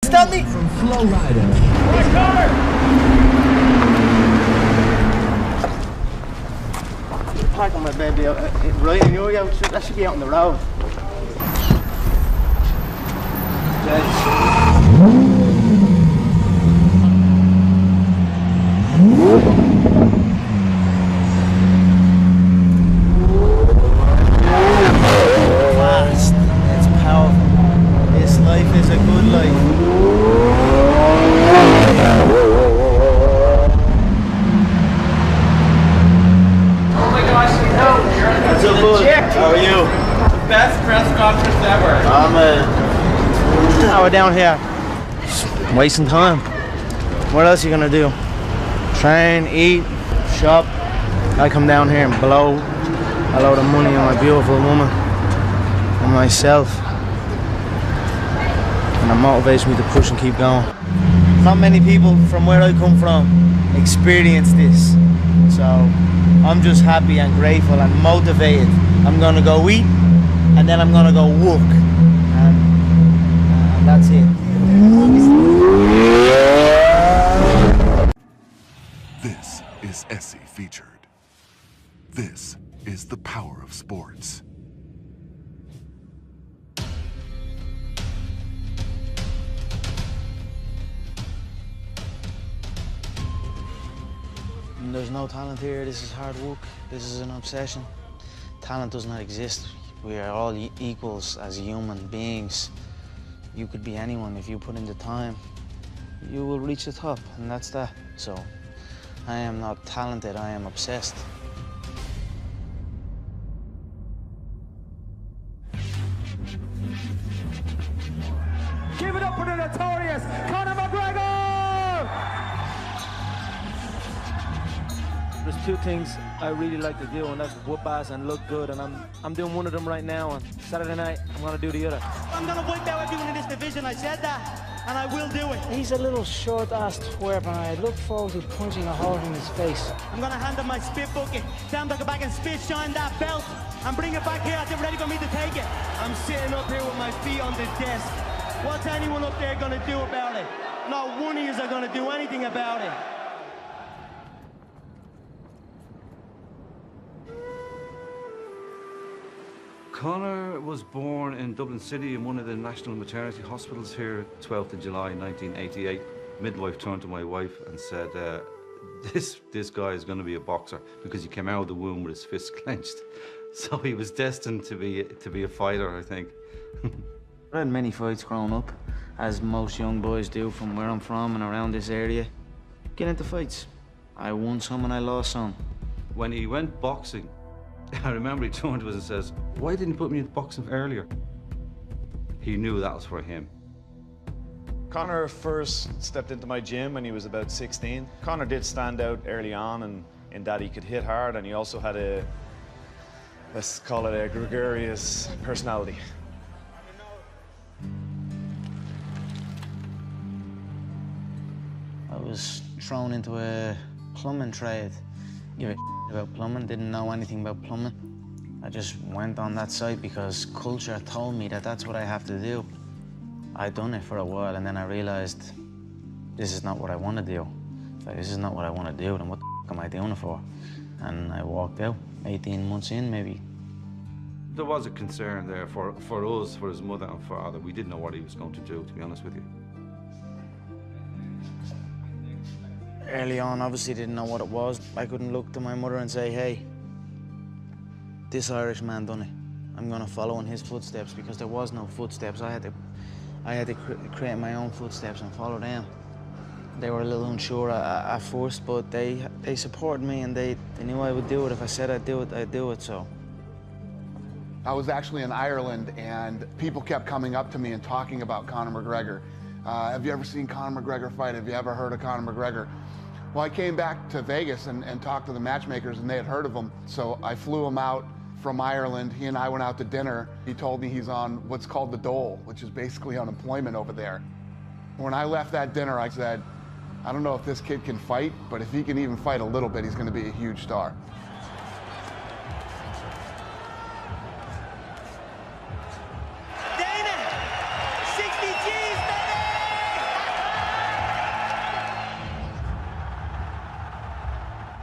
Stop me! From Flow Rider. Right, Conor! Parking my baby out, right in your out, that should be out on the road. Fast, it's powerful. This life is a good life. What's up, bud? How are you? The best press conference ever. Now we're down here. Just wasting time. What else are you gonna do? Train, eat, shop. I come down here and blow a load of money on my beautiful woman and myself. And it motivates me to push and keep going. Not many people from where I come from experience this. So I'm just happy and grateful and motivated. I'm gonna go eat and then I'm gonna go work. And that's it. This is Essie Featured. This is the power of sports. There's no talent here. This is hard work. This is an obsession. Talent does not exist. We are all equals as human beings. You could be anyone. If you put in the time, you will reach the top, and that's that. So I am not talented, I am obsessed. Give it up for the notorious Conor McGregor! There's two things I really like to do, and that's whoop ass and look good, and I'm doing one of them right now, and Saturday night I'm gonna do the other. I'm gonna wipe out everyone in this division. I said that, and I will do it. He's a little short-ass twerp, and I look forward to punching a hole in his face. I'm gonna hand him my spit bucket. Tell him to go back and spit shine that belt and bring it back here. They're ready for me to take it. I'm sitting up here with my feet on the desk. What's anyone up there gonna do about it? Not one of you are gonna do anything about it. Conor was born in Dublin City in one of the national maternity hospitals here, 12th of July 1988. Midwife turned to my wife and said, this guy is going to be a boxer, because he came out of the womb with his fists clenched. So he was destined to be a fighter, I think. I had many fights growing up, as most young boys do from where I'm from and around this area. Get into fights. I won some and I lost some. When he went boxing, I remember he turned to us and says, "Why didn't you put me in boxing earlier?" He knew that was for him. Conor first stepped into my gym when he was about 16. Conor did stand out early on in that he could hit hard, and he also had a, let's call it a gregarious personality. I was thrown into a plumbing trade. Give a about plumbing, didn't know anything about plumbing. I just went on that site because culture told me that that's what I have to do. I'd done it for a while, and then I realized this is not what I want to do. It's like, this is not what I want to do, then what the f am I doing it for? And I walked out, 18 months in maybe. There was a concern there for us, for his mother and father. We didn't know what he was going to do, to be honest with you. Early on, obviously didn't know what it was. I couldn't look to my mother and say, hey, this Irish man done it. I'm gonna follow in his footsteps, because there was no footsteps. I had to create my own footsteps and follow them. They were a little unsure at first, but they supported me, and they knew I would do it. If I said I'd do it, so. I was actually in Ireland, and people kept coming up to me and talking about Conor McGregor. Have you ever seen Conor McGregor fight? Have you ever heard of Conor McGregor? Well, I came back to Vegas and talked to the matchmakers, and they had heard of him. So I flew him out from Ireland. He and I went out to dinner. He told me he's on what's called the dole, which is basically unemployment over there. When I left that dinner, I said, I don't know if this kid can fight, but if he can even fight a little bit, he's going to be a huge star. Dana, 60 G's, baby!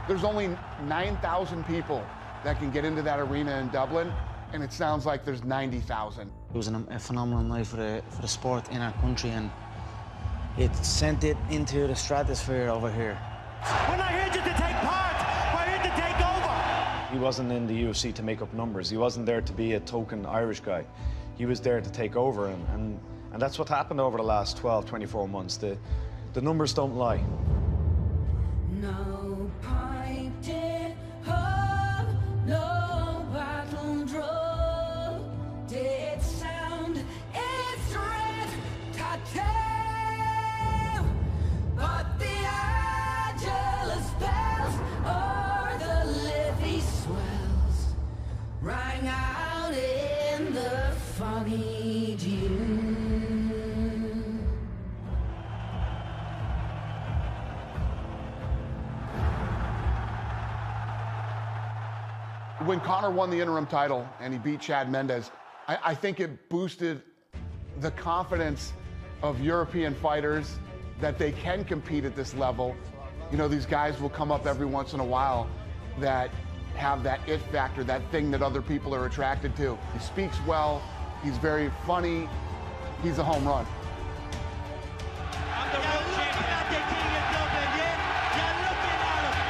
There's only 9,000 people that can get into that arena in Dublin, and it sounds like there's 90,000. It was a phenomenal night for the sport in our country, and it sent it into the stratosphere over here. We're not here just to take part, we're here to take over. He wasn't in the UFC to make up numbers. He wasn't there to be a token Irish guy. He was there to take over, and that's what happened over the last 12, 24 months. The numbers don't lie. No pipe did hold, no battle drum did sound its red tattoo, but the Angelus bells or the Livy swells rang out in the foggy dew. When Conor won the interim title and he beat Chad Mendes, I think it boosted the confidence of European fighters that they can compete at this level. You know, these guys will come up every once in a while that have that it factor, that thing that other people are attracted to. He speaks well, he's very funny, he's a home run. I'm the real champion. At the king of Dublin, yeah? You're looking at him.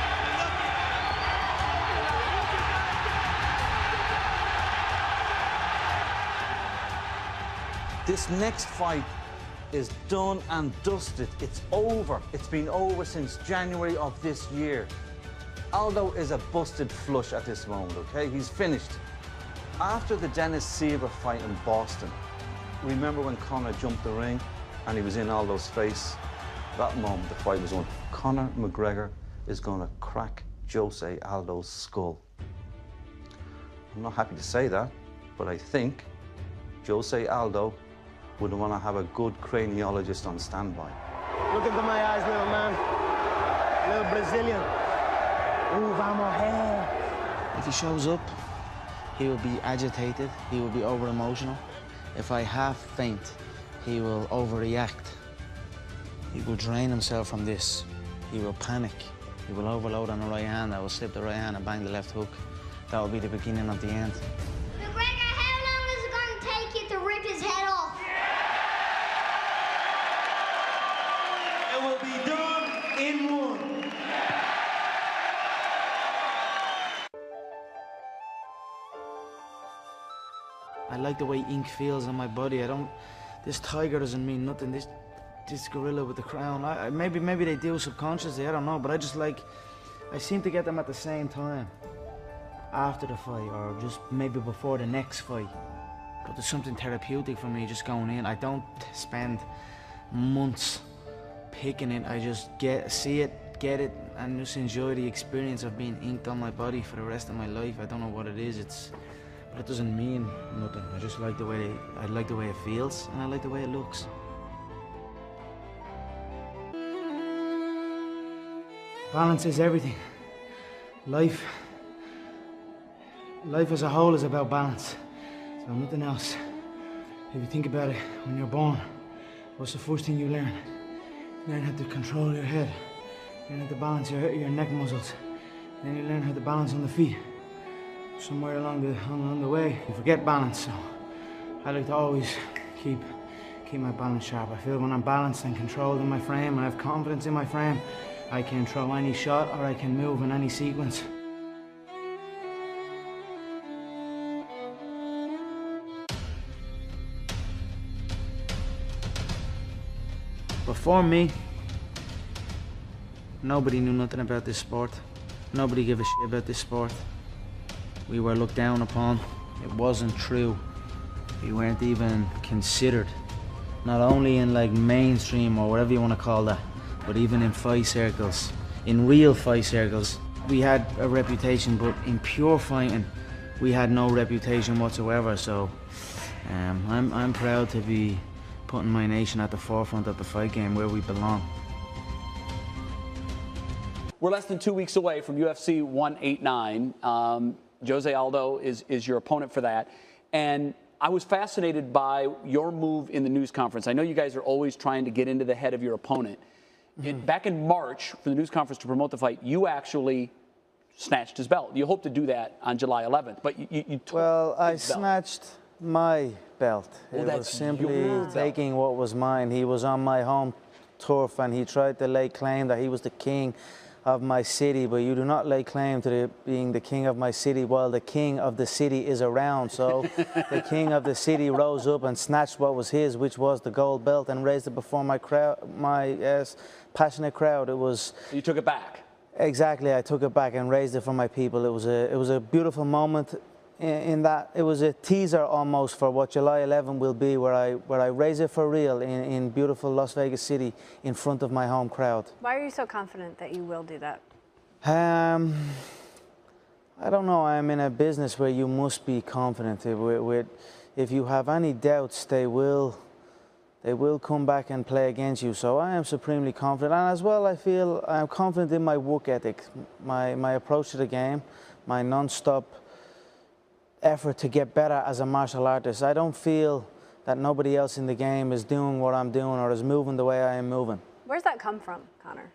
This next fight is done and dusted. It's over. It's been over since January of this year. Aldo is a busted flush at this moment, okay? He's finished. After the Dennis Siver fight in Boston, remember when Conor jumped the ring and he was in Aldo's face? That moment, the fight was on. Conor McGregor is going to crack Jose Aldo's skull. I'm not happy to say that, but I think Jose Aldo would want to have a good craniologist on standby. Look into my eyes, little man. Little Brazilian. Ooh, vamos, hey. If he shows up, he will be agitated, he will be over-emotional. If I half faint, he will overreact. He will drain himself from this. He will panic. He will overload on the right hand. I will slip the right hand and bang the left hook. That will be the beginning of the end. McGregor, how long is it going to take you to rip his head off? It will be done in one. I like the way ink feels on my body. This tiger doesn't mean nothing. This gorilla with the crown. Maybe they do subconsciously, I don't know, but I seem to get them at the same time. After the fight, or just maybe before the next fight. But there's something therapeutic for me just going in. I don't spend months picking it. I just see it, get it, and just enjoy the experience of being inked on my body for the rest of my life. I don't know what it is. But it doesn't mean nothing. I just like the way it feels, and I like the way it looks. Balance is everything. Life as a whole is about balance. So nothing else. If you think about it, when you're born, what's the first thing you learn? You learn how to control your head. You learn how to balance your neck muscles. Then you learn how to balance on the feet. Somewhere along the way, you forget balance. So I like to always keep my balance sharp. I feel when I'm balanced and controlled in my frame, and I have confidence in my frame, I can throw any shot or I can move in any sequence. Before me, nobody knew nothing about this sport. Nobody gave a shit about this sport. We were looked down upon. It wasn't true. We weren't even considered. Not only in like mainstream or whatever you want to call that, but even in fight circles, in real fight circles. We had a reputation, but in pure fighting, we had no reputation whatsoever. So I'm proud to be putting my nation at the forefront of the fight game where we belong. We're less than 2 weeks away from UFC 189. Jose Aldo is your opponent for that. And I was fascinated by your move in the news conference. I know you guys are always trying to get into the head of your opponent. Back in March, for the news conference to promote the fight, you actually snatched his belt. You hope to do that on July 11th, but you took Well, I his belt. snatched my belt. Oh, It was that's simply your belt. taking what was mine. He was on my home turf and he tried to lay claim that he was the king of my city, but you do not lay claim to being the king of my city while the king of the city is around. So the king of the city rose up and snatched what was his, which was the gold belt, and raised it before my crowd, my passionate crowd. It was. You took it back. Exactly, I took it back and raised it for my people. It was a beautiful moment. In that it was a teaser almost for what July 11 will be, where I raise it for real in beautiful Las Vegas City in front of my home crowd. Why are you so confident that you will do that? I don't know. I'm in a business where you must be confident. If you have any doubts, they will come back and play against you. So I am supremely confident, and as well, I feel I'm confident in my work ethic, my approach to the game, my non-stop effort to get better as a martial artist. I don't feel that nobody else in the game is doing what I'm doing or is moving the way I am moving. Where's that come from, Conor?